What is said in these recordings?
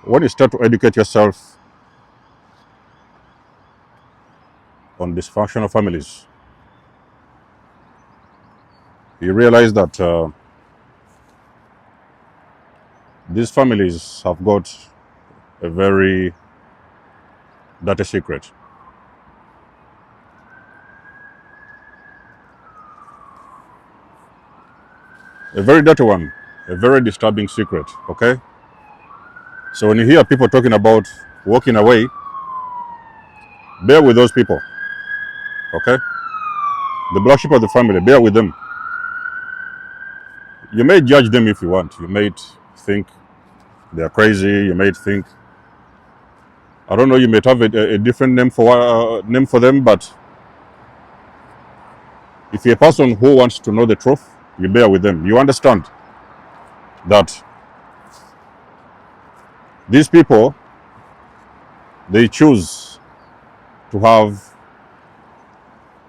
When you start to educate yourself on dysfunctional families, you realize that these families have got a very dirty secret. A very dirty one, a very disturbing secret, okay? So when you hear people talking about walking away, bear with those people, okay? The black sheep of the family, bear with them. You may judge them if you want. You may think they are crazy. You may think, I don't know, you may have a different name for them, but if you're a person who wants to know the truth, you bear with them. You understand that these people, they choose to have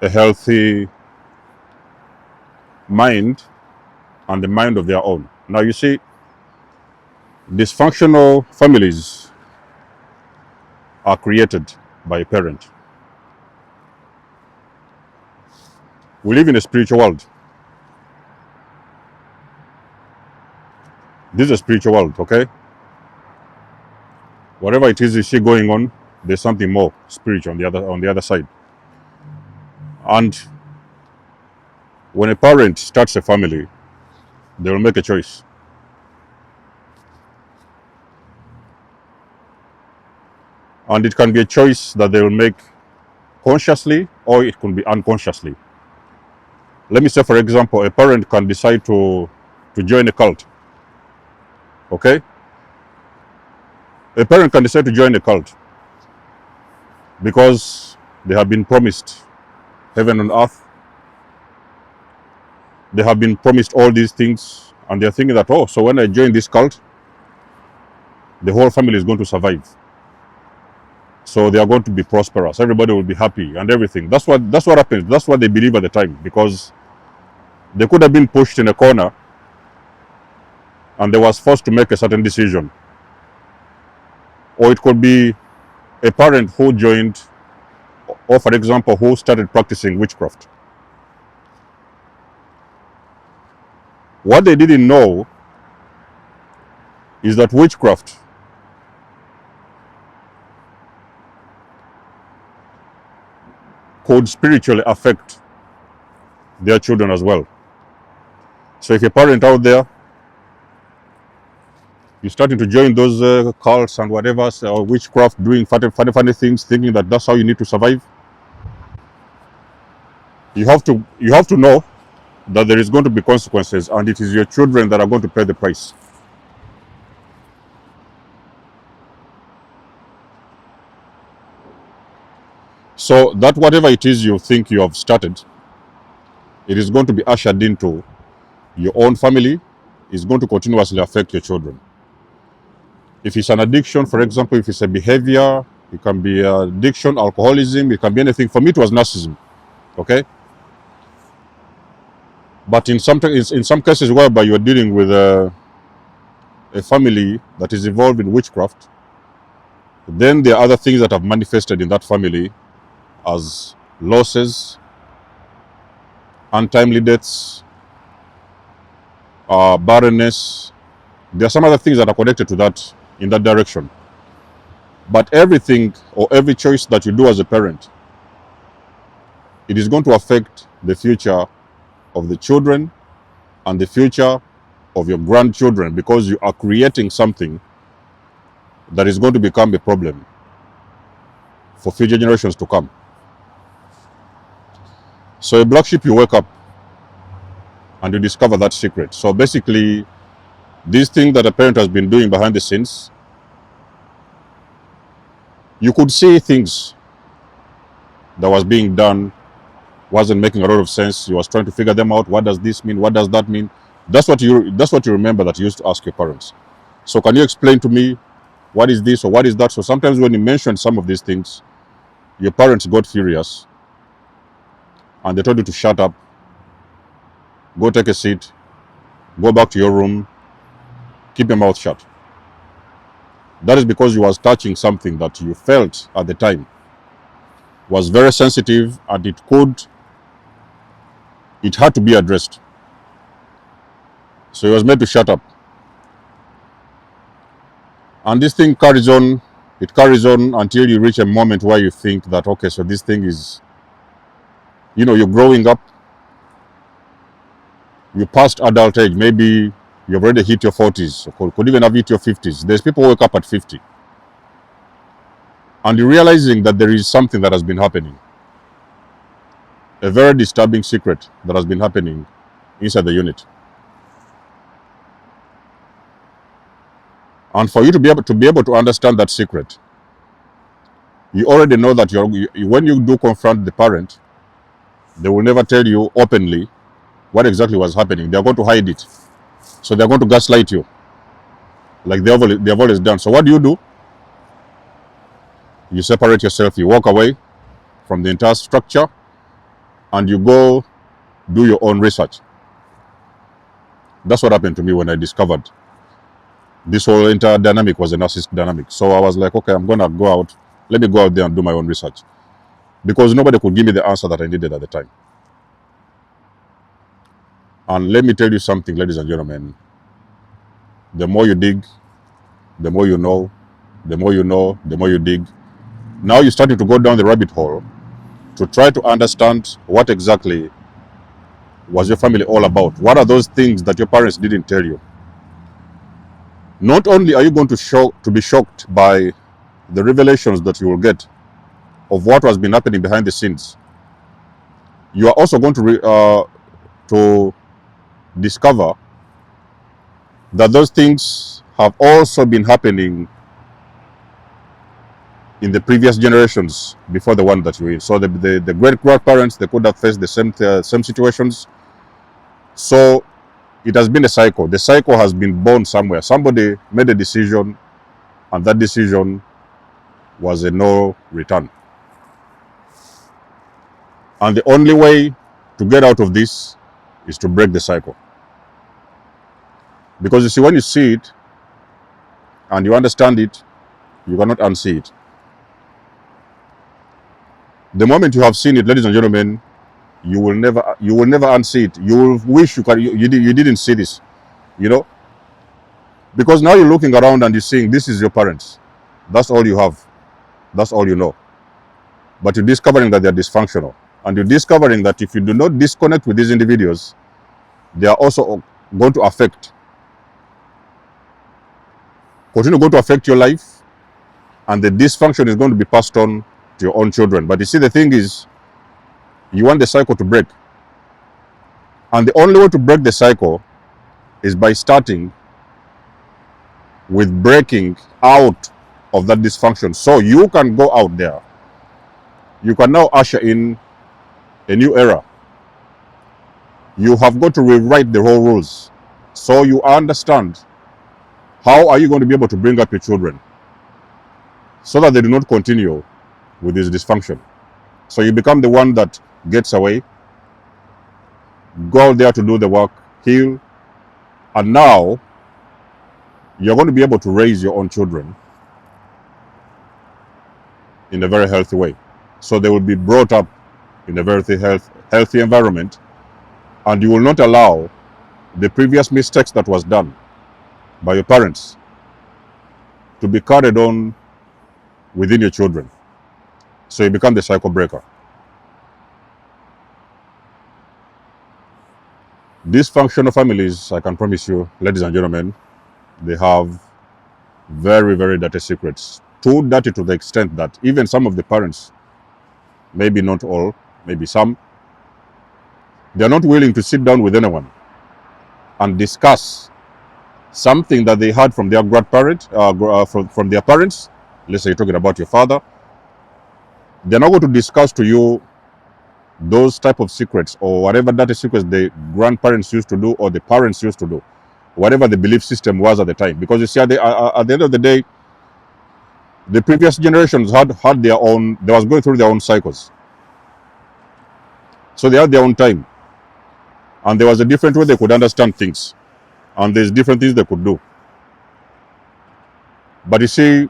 a healthy mind and the mind of their own. Now you see, dysfunctional families are created by a parent. We live in a spiritual world. This is a spiritual world, okay? Whatever it is you see going on, there's something more spiritual on the other side. And when a parent starts a family, they will make a choice. And it can be a choice that they will make consciously or it can be unconsciously. Let me say, for example, a parent can decide to join a cult. Okay? A parent can decide to join a cult because they have been promised heaven and earth. They have been promised all these things, and they're thinking that, oh, so when I join this cult, the whole family is going to survive. So they are going to be prosperous. Everybody will be happy and everything. That's what happens. That's what they believe at the time, because they could have been pushed in a corner and they was forced to make a certain decision. Or it could be a parent who joined, or for example, who started practicing witchcraft. What they didn't know is that witchcraft could spiritually affect their children as well. So if a parent out there, you're starting to join those cults and whatever, or witchcraft, doing funny things, thinking that that's how you need to survive, you have to know that there is going to be consequences, and it is your children that are going to pay the price. So that whatever it is you think you have started, it is going to be ushered into your own family, is going to continuously affect your children. If it's an addiction, for example, if it's a behavior, it can be addiction, alcoholism, it can be anything. For me, it was narcissism, okay? But in some cases whereby you're dealing with a family that is involved in witchcraft, then there are other things that have manifested in that family as losses, untimely deaths, barrenness. There are some other things that are connected to that in that direction. But everything or every choice that you do as a parent, it is going to affect the future of the children and the future of your grandchildren, because you are creating something that is going to become a problem for future generations to come. So a black sheep, you wake up and you discover that secret. So basically, this thing that a parent has been doing behind the scenes, you could see things that was being done wasn't making a lot of sense. You was trying to figure them out. What does this mean? What does that mean? That's what you remember that you used to ask your parents. So can you explain to me what is this or what is that? So sometimes when you mentioned some of these things, your parents got furious and they told you to shut up, go take a seat, go back to your room, keep your mouth shut. That is because you was touching something that you felt at the time was very sensitive, and it had to be addressed. So he was made to shut up. And this thing carries on, it carries on until you reach a moment where you think that, okay, so this thing is, you're growing up, you passed adult age, maybe you've already hit your 40s, or could even have hit your 50s. There's people who wake up at 50. And you're realizing that there is something that has been happening. A very disturbing secret that has been happening inside the unit. And for you to be able to understand that secret, you already know that when you do confront the parent, they will never tell you openly what exactly was happening. They're going to hide it. So they're going to gaslight you, like they've always done. So what do? You separate yourself, you walk away from the entire structure, and you go do your own research. That's what happened to me when I discovered this whole entire dynamic was a narcissist dynamic. So I was like, okay, I'm going to go out. Let me go out there and do my own research. Because nobody could give me the answer that I needed at the time. And let me tell you something, ladies and gentlemen. The more you dig, the more you know. The more you know, the more you dig. Now you're starting to go down the rabbit hole to try to understand what exactly was your family all about. What are those things that your parents didn't tell you? Not only are you going to be shocked by the revelations that you will get of what has been happening behind the scenes, you are also going to discover that those things have also been happening in the previous generations before the one that you're in. So the great grandparents, they could have faced the same situations. So it has been a cycle. The cycle has been born somewhere. Somebody made a decision, and that decision was a no return. And the only way to get out of this is to break the cycle. Because you see, when you see it and you understand it, you cannot unsee it. The moment you have seen it, ladies and gentlemen, you will never unsee it. You will wish you didn't see this, because now you're looking around and you're seeing this is your parents. That's all you have. That's all you know. But you're discovering that they're dysfunctional, and you're discovering that if you do not disconnect with these individuals, they are also going to continue going to affect your life, and the dysfunction is going to be passed on to your own children. But you see, the thing is, you want the cycle to break. And the only way to break the cycle is by starting with breaking out of that dysfunction. So you can go out there. You can now usher in a new era. You have got to rewrite the whole rules. So you understand how are you going to be able to bring up your children so that they do not continue with this dysfunction. So you become the one that gets away, go out there to do the work, heal, and now you're going to be able to raise your own children in a very healthy way. So they will be brought up in a very healthy environment, and you will not allow the previous mistakes that was done by your parents to be carried on within your children. So you become the cycle breaker. Dysfunctional families, I can promise you, ladies and gentlemen, they have very, very dirty secrets. Too dirty to the extent that even some of the parents, maybe not all, maybe some, they're not willing to sit down with anyone and discuss something that they heard from their grandparent, from their parents. Let's say you're talking about your father. They're not going to discuss to you those type of secrets or whatever dirty secrets the grandparents used to do or the parents used to do, whatever the belief system was at the time. Because you see, at the end of the day, the previous generations had their own, they was going through their own cycles. So they had their own time. And there was a different way they could understand things. And there's different things they could do. But you see,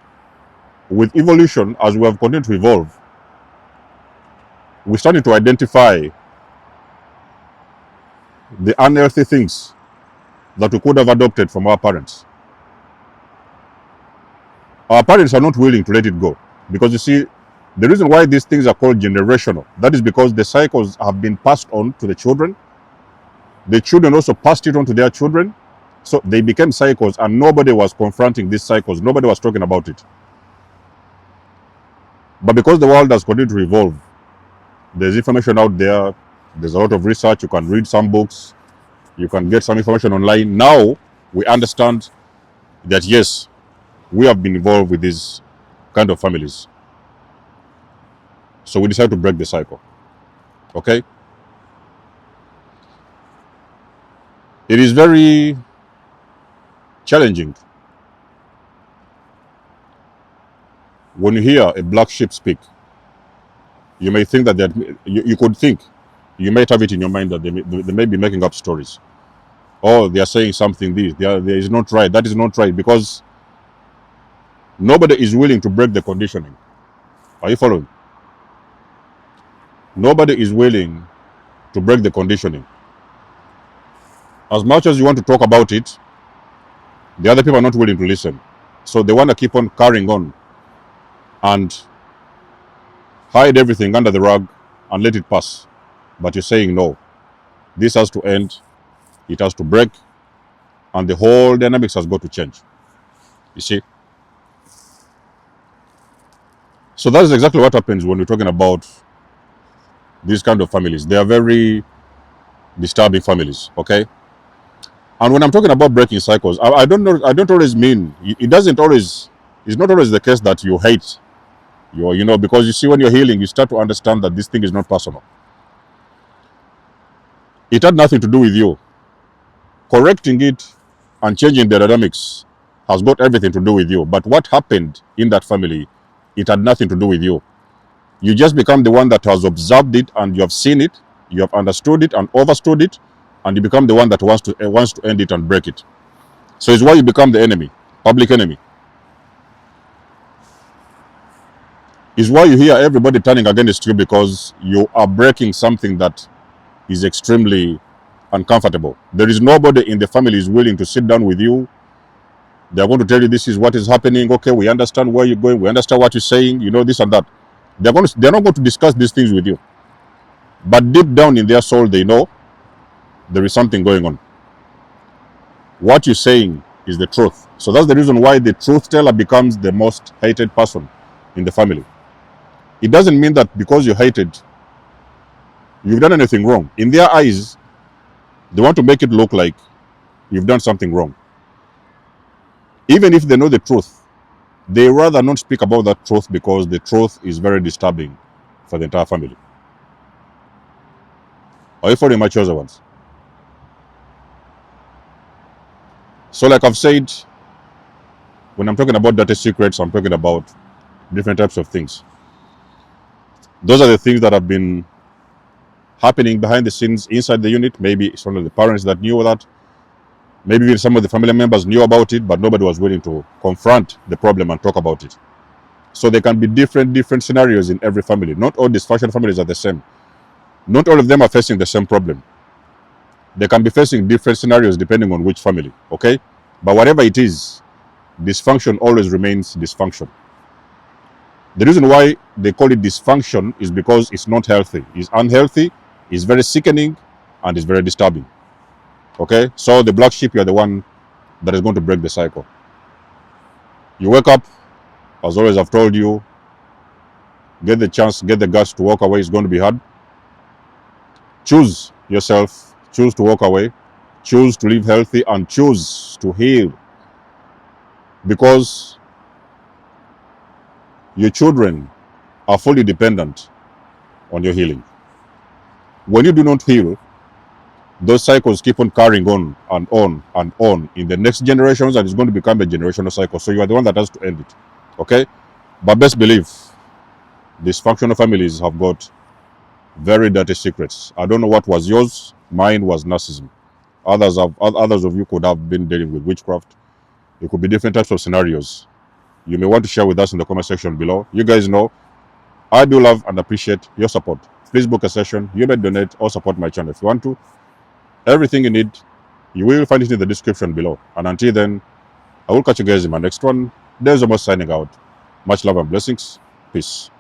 with evolution, as we have continued to evolve, we're starting to identify the unhealthy things that we could have adopted from our parents. Our parents are not willing to let it go. Because you see, the reason why these things are called generational, that is because the cycles have been passed on to the children. The children also passed it on to their children. So they became cycles, and nobody was confronting these cycles. Nobody was talking about it. But because the world has continued to evolve, there's information out there. There's a lot of research. You can read some books. You can get some information online. Now we understand that, yes, we have been involved with these kind of families. So we decided to break the cycle. Okay? It is very challenging when you hear a black sheep speak. You may think that you could think, you might have it in your mind that they may be making up stories. Oh, they are saying something this, there is not right. That is not right, because nobody is willing to break the conditioning. Are you following? Nobody is willing to break the conditioning. As much as you want to talk about it, the other people are not willing to listen. So they want to keep on carrying on and hide everything under the rug and let it pass. But you're saying no. This has to end. It has to break. And the whole dynamics has got to change. You see? So that is exactly what happens when we're talking about these kind of families. They are very disturbing families, okay? And when I'm talking about breaking cycles, I don't know. I don't always mean it doesn't always. It's not always the case that you hate because you see, when you're healing, you start to understand that this thing is not personal. It had nothing to do with you. Correcting it and changing the dynamics has got everything to do with you. But what happened in that family, it had nothing to do with you. You just become the one that has observed it, and you have seen it, you have understood it and overstood it, and you become the one that wants to end it and break it. So it's why you become the enemy, public enemy. It's why you hear everybody turning against you, because you are breaking something that is extremely uncomfortable. There is nobody in the family is willing to sit down with you. They're going to tell you, this is what is happening. Okay, we understand where you're going. We understand what you're saying. This and that. They're not going to discuss these things with you. But deep down in their soul, they know there is something going on. What you're saying is the truth. So that's the reason why the truth teller becomes the most hated person in the family. It doesn't mean that because you're hated, you've done anything wrong. In their eyes, they want to make it look like you've done something wrong. Even if they know the truth, they rather not speak about that truth, because the truth is very disturbing for the entire family. Are you following my chosen ones? So like I've said, when I'm talking about dirty secrets, I'm talking about different types of things. Those are the things that have been happening behind the scenes inside the unit. Maybe some of the parents that knew that. Maybe even some of the family members knew about it, but nobody was willing to confront the problem and talk about it. So there can be different scenarios in every family. Not all dysfunctional families are the same. Not all of them are facing the same problem. They can be facing different scenarios depending on which family, okay? But whatever it is, dysfunction always remains dysfunction. The reason why they call it dysfunction is because it's not healthy. It's unhealthy, it's very sickening, and it's very disturbing. Okay? So the black sheep, you're the one that is going to break the cycle. You wake up, as always I've told you, get the chance, get the guts to walk away. It's going to be hard. Choose yourself, choose to walk away, choose to live healthy, and choose to heal. Because your children are fully dependent on your healing. When you do not heal, those cycles keep on carrying on and on and on in the next generations, and it's going to become a generational cycle. So you are the one that has to end it. Okay? But best believe, dysfunctional families have got very dirty secrets. I don't know what was yours. Mine was narcissism. Others of you could have been dealing with witchcraft. It could be different types of scenarios. you may want to share with us in the comment section below. You guys know I do love and appreciate your support. Please book a session. You may donate or support my channel if you want to. Everything you need, you will find it in the description below. And until then, I will catch you guys in my next one. There's almost signing out. Much love and blessings. Peace.